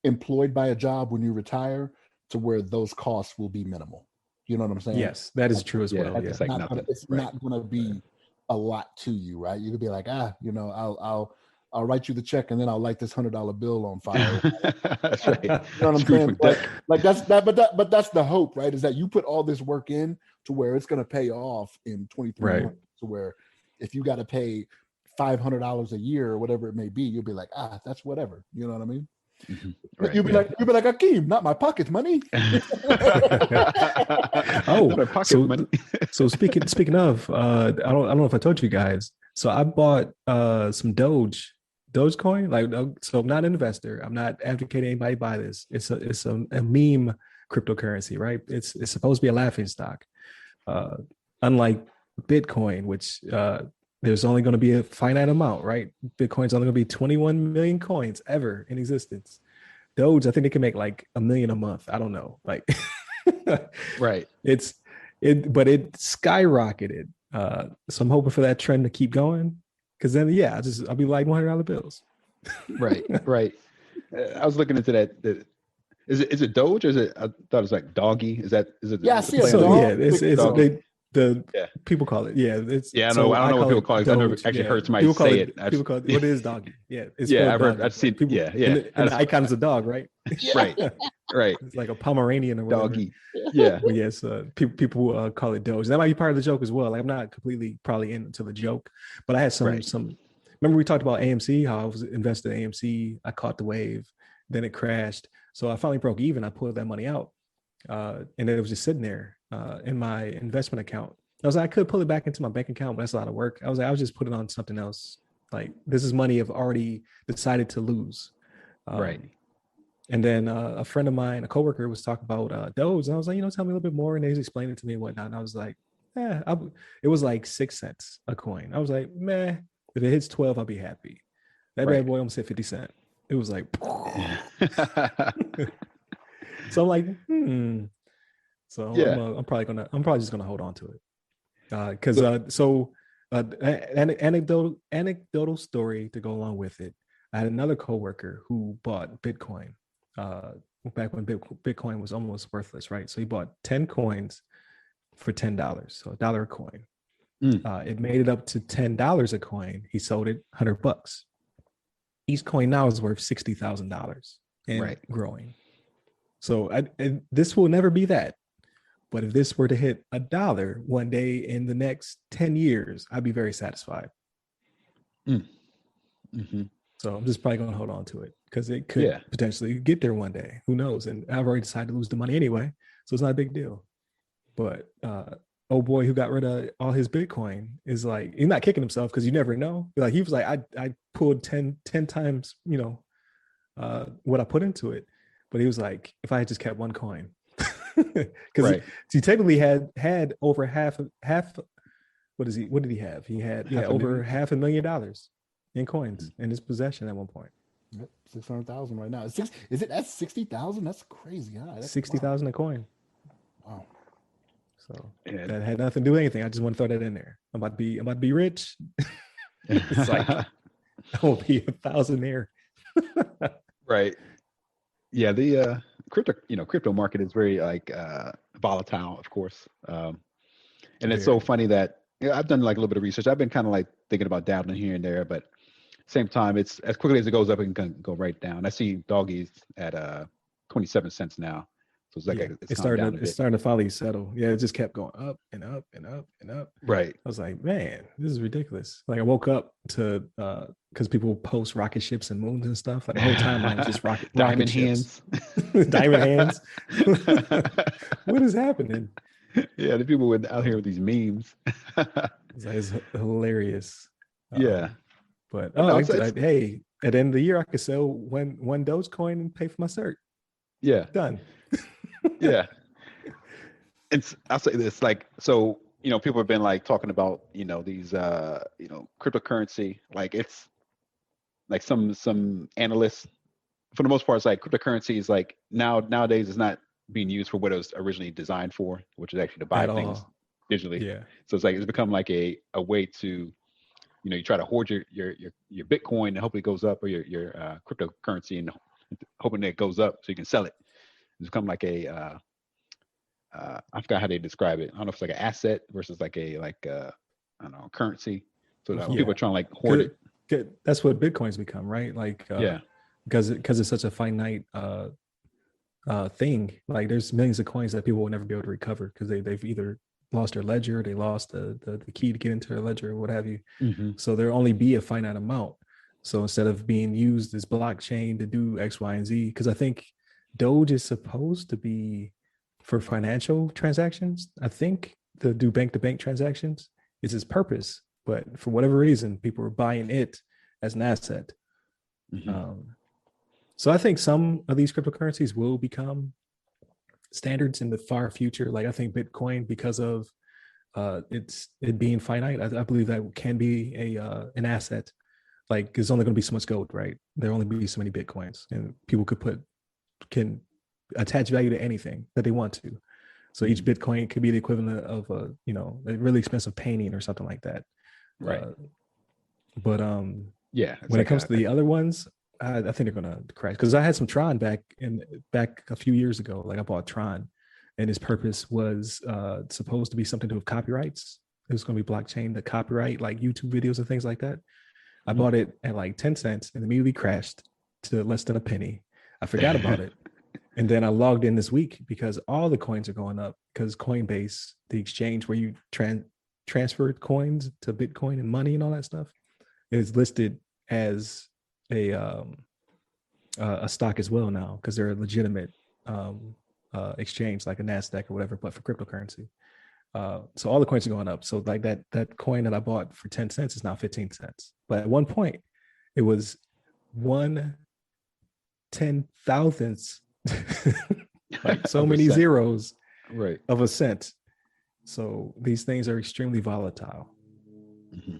employed by a job when you retire to where those costs will be minimal. You know what I'm saying? Yes, that is true as well. Yeah. It's not going to be a lot to you, right? You could be like, I'll write you the check and then I'll light this $100 bill on fire. That's right. You know what I'm saying? Like that's that, but that's the hope, right? Is that you put all this work in to where it's going to pay off in 23 months, to where if you got to pay $500 a year or whatever it may be, you'll be like, that's whatever. You know what I mean? Mm-hmm. Right, you'll be like, Akeem, not my pocket money. Money. So speaking of, I don't know if I told you guys. So I bought some Dogecoin. Like, so I'm not an investor. I'm not advocating anybody buy this. It's a meme cryptocurrency, right? It's supposed to be a laughing stock. Unlike Bitcoin, which there's only going to be a finite amount, right? Bitcoin's only going to be 21 million coins ever in existence. Doge, I think they can make like $1 million a month. I don't know. Like, right. But it skyrocketed. So I'm hoping for that trend to keep going. Cause then, I'll be like $100 bills. Right. I was looking into that. Is it Doge or is it? I thought it was like Doggy. Is it? Yeah, I see it. Dog. People call it. Yeah, it's. Yeah, I know. I don't know what people call it. I never actually heard somebody say it. People call it. What is Doggy? Yeah, it's. I've heard. I've seen. People, yeah. And the icon is a dog, right? Right. It's like a Pomeranian or whatever. Doggy. Yeah. But yes, people call it Doge. That might be part of the joke as well. Like, I'm not completely probably into the joke, but I had some. Remember we talked about AMC? How I was invested in AMC. I caught the wave, then it crashed. So I finally broke even. I pulled that money out, and then it was just sitting there in my investment account. I was like, I could pull it back into my bank account, but that's a lot of work. I was like, I'll just put it on something else. Like, this is money I've already decided to lose. Right. And then a friend of mine, a coworker, was talking about Doge. And I was like, tell me a little bit more. And they was explaining it to me and whatnot. And I was like, it was like 6 cents a coin. I was like, meh, if it hits 12, I'll be happy. That bad boy almost hit 50 cents. It was like, so I'm like, So I'm probably just gonna hold on to it. Anecdotal story to go along with it. I had another coworker who bought Bitcoin back when Bitcoin was almost worthless, right? So he bought 10 coins for $10, so $1 a coin. It made it up to $10 a coin. He sold it $100. Each coin now is worth $60,000 and growing. So this will never be that. But if this were to hit $1 one day in the next 10 years, I'd be very satisfied. Mm-hmm. So I'm just probably going to hold on to it because it could potentially get there one day. Who knows? And I've already decided to lose the money anyway, so it's not a big deal. But old boy who got rid of all his Bitcoin is like, he's not kicking himself because you never know. Like, he was like, I pulled 10 times, what I put into it. But he was like, if I had just kept one coin. Because he technically had over half What did he have? He had Half a over million? $500,000 in coins Mhm. in his possession at one point. Yep, 600,000 right now. Is it that's 60,000? That's crazy high. That's Sixty wow. thousand a coin. Wow. So Yeah. that had nothing to do with anything. I just want to throw that in there. I'm about to be rich. It's like I will be a thousandaire. Right. Yeah, the crypto market is very like volatile, of course. And it's so Very. funny that I've done like a little bit of research. I've been kind of like thinking about dabbling here and there, but same time, it's as quickly as it goes up, it can go right down. I see doggies at 27 cents now, so it's like Yeah, it's gone down a it's bit. starting to finally settle. Yeah, it just kept going up and up and up and up. Right. I was like, man, this is ridiculous. Like I woke up to because people post rocket ships and moons and stuff. Like my whole timeline was just rocket Diamond ships, hands. diamond hands. What is happening? Yeah, the people out here with these memes. It's hilarious. Yeah. But No, it's hey, at the end of the year, I could sell one Dogecoin and pay for my cert. yeah, Done. yeah. I'll say this, like, so people have been like talking about these cryptocurrency, like it's like some analysts, for the most part, it's like cryptocurrency is like nowadays is not being used for what it was originally designed for, which is actually to buy At things all. digitally. Yeah. So it's like it's become like a way to you try to hoard your Bitcoin and hopefully it goes up, or your cryptocurrency, and hoping that it goes up so you can sell it. It's become like a I forgot how they describe it. I don't know if it's like an asset versus like a I don't know, currency. So Yeah. people are trying to like hoard it. That's what Bitcoin's become, right? Like Yeah. because it's such a finite thing. Like there's millions of coins that people will never be able to recover because they've either lost their ledger, they lost the key to get into their ledger, or what have you. Mm-hmm. So there'll only be a finite amount. So instead of being used as blockchain to do X, Y, and Z, because I think Doge is supposed to be for financial transactions. I think to do bank-to-bank transactions is its purpose, but for whatever reason, people are buying it as an asset. Mm-hmm. So I think some of these cryptocurrencies will become standards in the far future. Like I think Bitcoin, because of it being finite, I believe that can be an asset. Like there's only going to be so much gold, right? There'll only be so many Bitcoins, and people can attach value to anything that they want to. So each Bitcoin could be the equivalent of a really expensive painting or something like that. Right. But yeah, when it comes to the other ones, I think they're gonna crash, because I had some Tron back a few years ago. Like I bought Tron, and its purpose was supposed to be something to do with copyrights. It was going to be blockchain to copyright like YouTube videos and things like that. I bought it at like 10 cents and immediately crashed to less than a penny. I forgot about it. And then I logged in this week because all the coins are going up, because Coinbase, the exchange where you transfer coins to Bitcoin and money and all that stuff, is listed as a stock as well now, because they're a legitimate exchange, like a NASDAQ or whatever, but for cryptocurrency. So all the coins are going up. So like that coin that I bought for 10 cents is now 15 cents. But at one point, it was 1/10,000th, like so many zeros right of a cent. So these things are extremely volatile. Mm-hmm.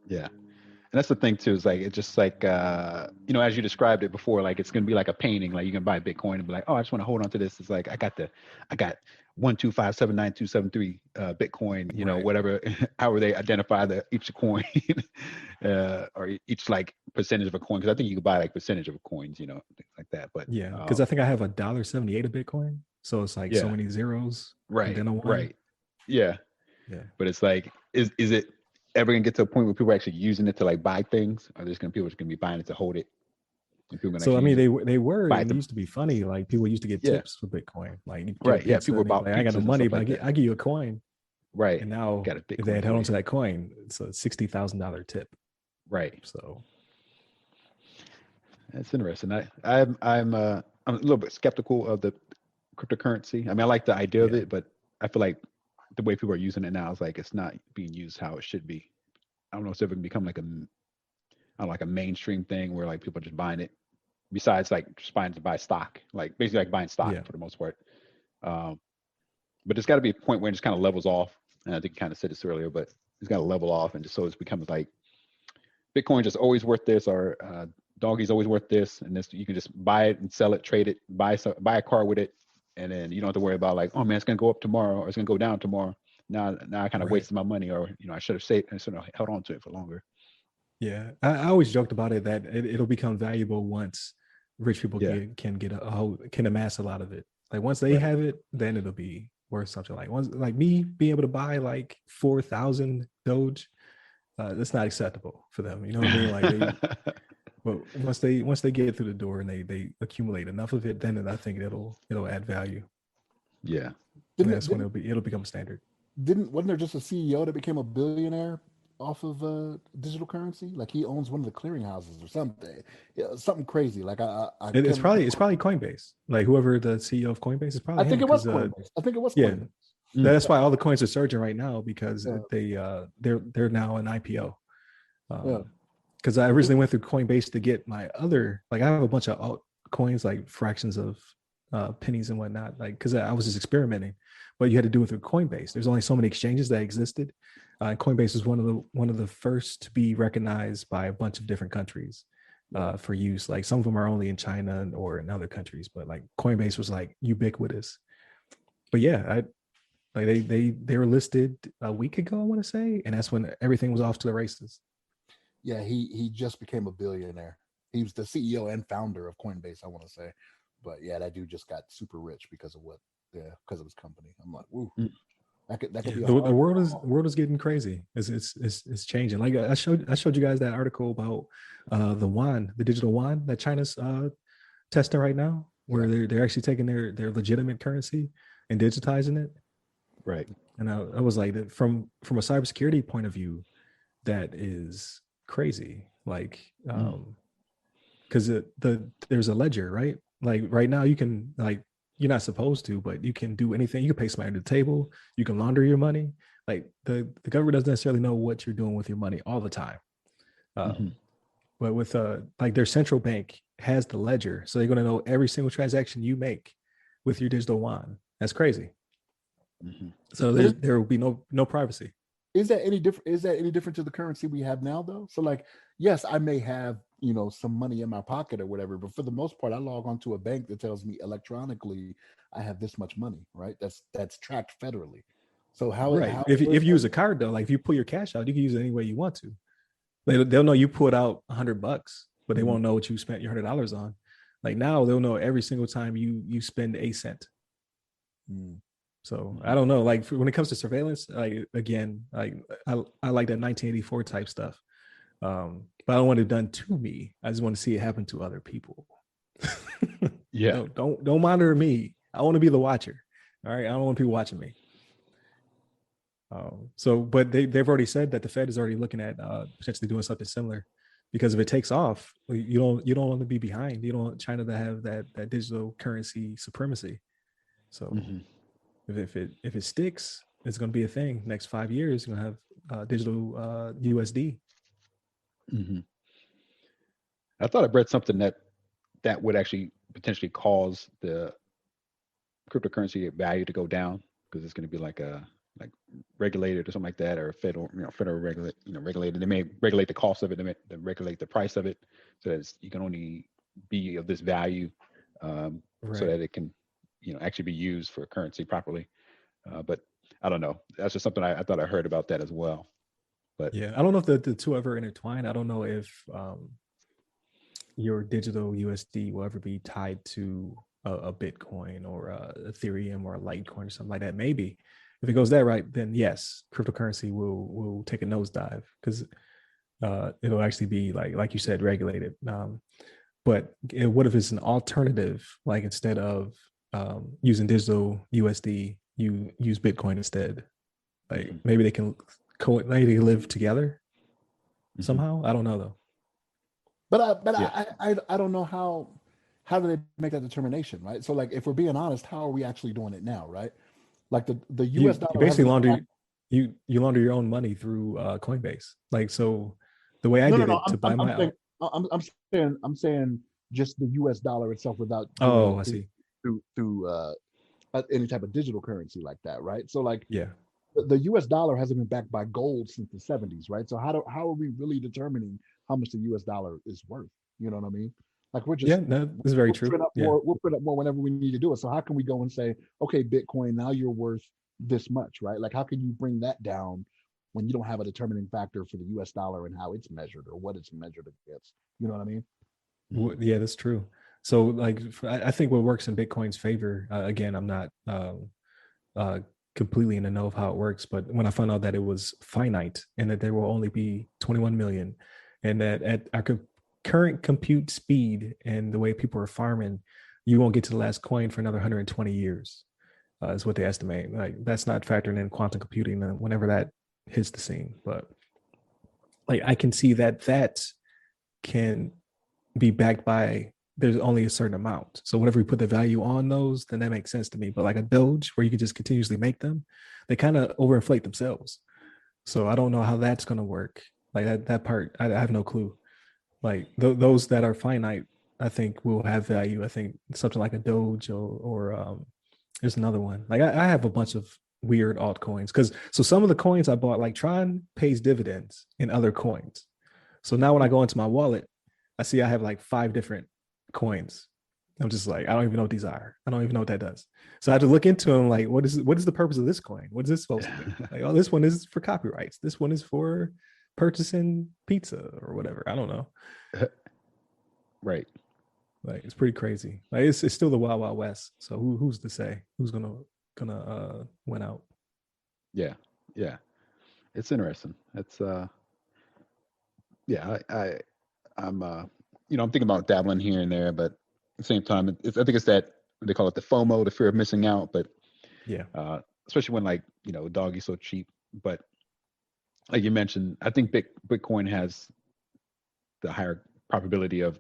Yeah. And that's the thing too, is like, it's just like, as you described it before, like it's going to be like a painting. Like you can buy Bitcoin and be like, oh, I just want to hold on to this. It's like, I got 1257923 Bitcoin, Right. whatever, however they identify each coin or each like percentage of a coin. Cause I think you can buy like percentage of coins, things like that. But yeah, because I think I have $1.78 a Bitcoin. So it's like so many zeros. Right. And then a one. Right. Yeah. Yeah. But it's like, is it ever gonna get to a point where people are actually using it to like buy things, or there's people just gonna be buying it to hold it? So I mean, they were. It used to be funny. Like people used to get Yeah. tips for Bitcoin. Like right, yeah, people about like, I got no money, but I give you a coin. Right. And now got a if they had held on to that coin, it's a $60,000 tip. Right. So that's interesting. I'm a little bit skeptical of the cryptocurrency. I mean, I like the idea of it, but I feel like the way people are using it now is like it's not being used how it should be. I don't know if it's ever gonna become like a mainstream thing where like people are just buying it. Besides like just buying to buy stock, like basically like buying stock for the most part. But there's got to be a point where it just kind of levels off. And I think you kind of said this earlier, but it's got to level off, and just so it becomes like Bitcoin just always worth this, or doggy's always worth this, and this you can just buy it and sell it, trade it, buy a car with it, and then you don't have to worry about like, oh man, it's gonna go up tomorrow or it's gonna go down tomorrow. Now I kind of wasted my money, or I should have held on to it for longer. Yeah, I always joked about it that it'll become valuable once rich people can amass a lot of it. Like once they have it, then it'll be worth something. Like once, like me being able to buy like 4,000 Doge, that's not acceptable for them. You know what I mean? Like but once they get through the door and they accumulate enough of it, then I think it'll add value. Yeah, and that's when it'll become standard. Wasn't there just a CEO that became a billionaire off of digital currency? Like he owns one of the clearinghouses or something. Yeah, something crazy. Like it's probably Coinbase. Like whoever the CEO of Coinbase is probably. I think it was Coinbase. Coinbase. That's why all the coins are surging right now, because they're now an IPO. Because I originally went through Coinbase to get my other, like I have a bunch of altcoins, like fractions of pennies and whatnot, like because I was just experimenting. But you had to do it through Coinbase. There's only so many exchanges that existed. Coinbase is one of the first to be recognized by a bunch of different countries for use. Like some of them are only in China or in other countries, but like Coinbase was like ubiquitous. But yeah, they were listed a week ago, I want to say, and that's when everything was off to the races. Yeah, he just became a billionaire. He was the CEO and founder of Coinbase, I want to say. But yeah, that dude just got super rich because of because of his company. I'm like, woo. That could be the world is getting crazy. It's changing. Like I showed you guys that article about the yuan, the digital yuan that China's testing right now, where they're actually taking their legitimate currency and digitizing it. Right. And I was like, from a cybersecurity point of view, that is crazy. Like because there's a ledger, right? Like right now you can, like, you're not supposed to, but you can do anything. You can pay somebody under the table. You can launder your money. Like the government doesn't necessarily know what you're doing with your money all the time. But with like their central bank has the ledger, so they're going to know every single transaction you make with your digital yuan. That's crazy. So there will be no privacy. Is that any different? Is that any different to the currency we have now, though? So, like, yes, I may have some money in my pocket or whatever, but for the most part, I log on to a bank that tells me electronically I have this much money, right? That's tracked federally. So if you use a card though, like if you pull your cash out, you can use it any way you want to. They'll know you pulled out $100, but they won't know what you spent your $100 on. Like now, they'll know every single time you spend a cent. So I don't know. Like when it comes to surveillance, like again, like I like that 1984 type stuff. But I don't want it done to me. I just want to see it happen to other people. Yeah. Don't monitor me. I want to be the watcher. All right. I don't want people watching me. But they've already said that the Fed is already looking at potentially doing something similar, because if it takes off, you don't want to be behind. You don't want China to have that digital currency supremacy. So if it sticks, it's going to be a thing. Next 5 years, you're going to have digital USD. I thought I read something that would actually potentially cause the cryptocurrency value to go down, because it's going to be like regulated or something like that, or federal regulated. They may regulate the cost of it. They may regulate the price of it, so that you can only be of this value, so that it can actually be used for currency properly. But I don't know. That's just something I thought I heard about that as well. But yeah, I don't know if the two ever intertwine. I don't know if your digital USD will ever be tied to a Bitcoin or a Ethereum or a Litecoin or something like that. Maybe if it goes that right, then yes, cryptocurrency will take a nosedive, because it'll actually be like you said, regulated. But what if it's an alternative? Like instead of using digital USD, you use Bitcoin instead. Like maybe they can live together somehow. I don't know though. But I don't know how do they make that determination, right? So like if we're being honest, how are we actually doing it now, right? Like the US dollar, you basically launder you launder your own money through Coinbase. Like so, the way I did it to buy my. I'm saying just the US dollar itself without. I see. Through any type of digital currency like that, right? So like yeah. the U.S. dollar hasn't been backed by gold since the 70s, right? So how are we really determining how much the U.S. dollar is worth? You know what I mean? Like we're Yeah, just no, this is very we'll true. print up Yeah. more. We'll print up more whenever we need to do it. So how can we go and say, okay, Bitcoin, now you're worth this much, right? Like how can you bring that down when you don't have a determining factor for the U.S. dollar and how it's measured or what it's measured against? You know what I mean? Yeah, that's true. So like I think what works in Bitcoin's favor, again, I'm not uh, completely in the know of how it works, but when I found out that it was finite and that there will only be 21 million, and that at our current compute speed and the way people are farming, you won't get to the last coin for another 120 years, is what they estimate. Like that's not factoring in quantum computing whenever that hits the scene. But like I can see that can be backed by, there's only a certain amount. So whatever we put the value on those, then that makes sense to me. But like a Doge where you can just continuously make them, they kind of overinflate themselves. So I don't know how that's going to work. Like that part, I have no clue. Like those that are finite, I think will have value. I think something like a Doge or there's another one. Like I have a bunch of weird altcoins because so some of the coins I bought, like Tron pays dividends in other coins. So now when I go into my wallet, I see I have like 5 different coins. I'm just like, I don't even know what these are. I don't even know what that does. So I have to look into them. Like, what is the purpose of this coin? What is this supposed to do? Like, oh, this one is for copyrights. This one is for purchasing pizza or whatever. I don't know. Right. Like, it's pretty crazy. Like, it's still the Wild Wild West. So who's to say who's gonna win out? Yeah. Yeah. It's interesting. It's yeah. I'm I'm thinking about dabbling here and there, but at the same time, I think it's that they call it the FOMO, the fear of missing out. But Yeah. especially when like doggy's so cheap. But like you mentioned, I think Bitcoin has the higher probability of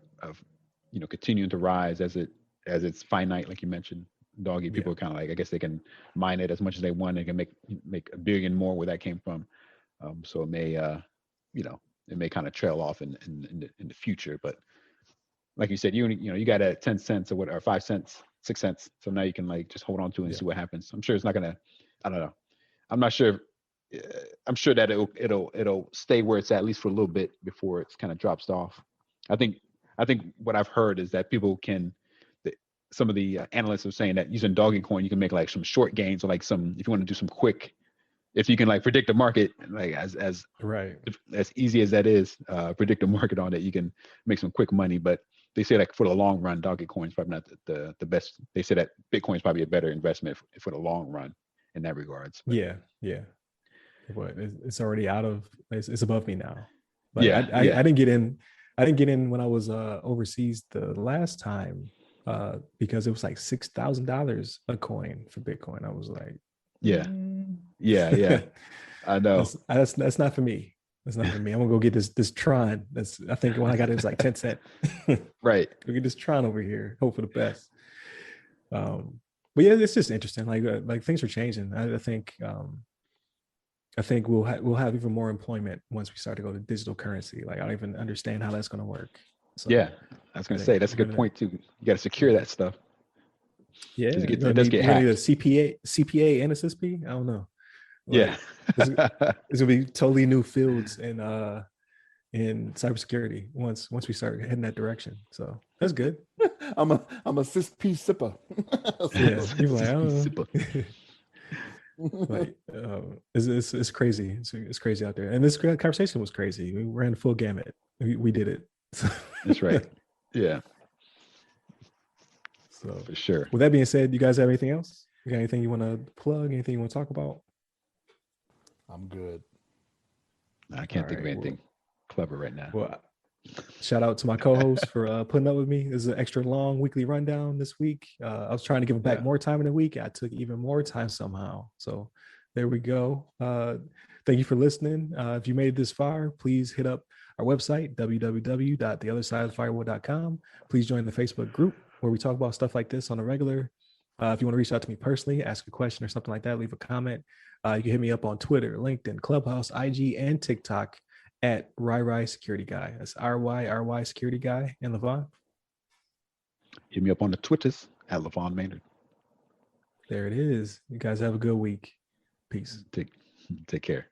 continuing to rise as it's finite, like you mentioned. Doggy, people are kind of like, I guess they can mine it as much as they want. They can make $1 billion more where that came from. So it may it may kind of trail off in the future. But like you said, you got at 10 cents or whatever, 5 cents, 6 cents. So now you can like just hold on to it and see what happens. I'm sure it's not gonna. I don't know. I'm not sure. I'm sure that it'll stay where it's at least for a little bit before it's kind of drops off. I think what I've heard is that people can. Some of the analysts are saying that using Dogecoin, you can make like some short gains or like some, if you want to do some quick, if you can like predict the market, like as right, as easy as that is, predict the market on it, you can make some quick money. But they say like for the long run, Dogecoin is probably not the best. They say that Bitcoin is probably a better investment for the long run in that regards. But, yeah. But it's already it's above me now. Like yeah, I didn't get in. I didn't get in when I was overseas the last time because it was like $6,000 a coin for Bitcoin. I was like, yeah. I know. That's not for me. That's not for me. I'm gonna go get this Tron. I think when I got it was like 10 cent. Right. Go get this Tron over here. Hope for the best. But yeah, it's just interesting. Like things are changing. I think we'll have even more employment once we start to go to digital currency. Like I don't even understand how that's going to work. So yeah, I was going to say that's a good point too. You got to secure that stuff. Yeah, it does get hacked. Need a CPA and a CSP. I don't know. Like, it's gonna be totally new fields in cybersecurity once we start heading that direction. So that's good. I'm a CSP sipper. Yeah, people like, I don't know. Like it's crazy. It's crazy out there. And this conversation was crazy. We ran full gamut. We did it. That's right. Yeah. So for sure. With that being said, you guys have anything else? You got anything you want to plug? Anything you want to talk about? I'm good. I can't think of anything clever right now. Well, shout out to my co-host for putting up with me. This is an extra long weekly rundown this week. I was trying to give him back more time in the week. I took even more time somehow. So there we go. Thank you for listening. If you made it this far, please hit up our website, www.theothersideofthefirewall.com. Please join the Facebook group where we talk about stuff like this on a regular. If you want to reach out to me personally, ask a question or something like that, leave a comment. You can hit me up on Twitter, LinkedIn, Clubhouse, IG, and TikTok at RyRy Security Guy. That's RY Security Guy. And LeVon? Hit me up on the Twitters at LeVon Maynard. There it is. You guys have a good week. Peace. Take care.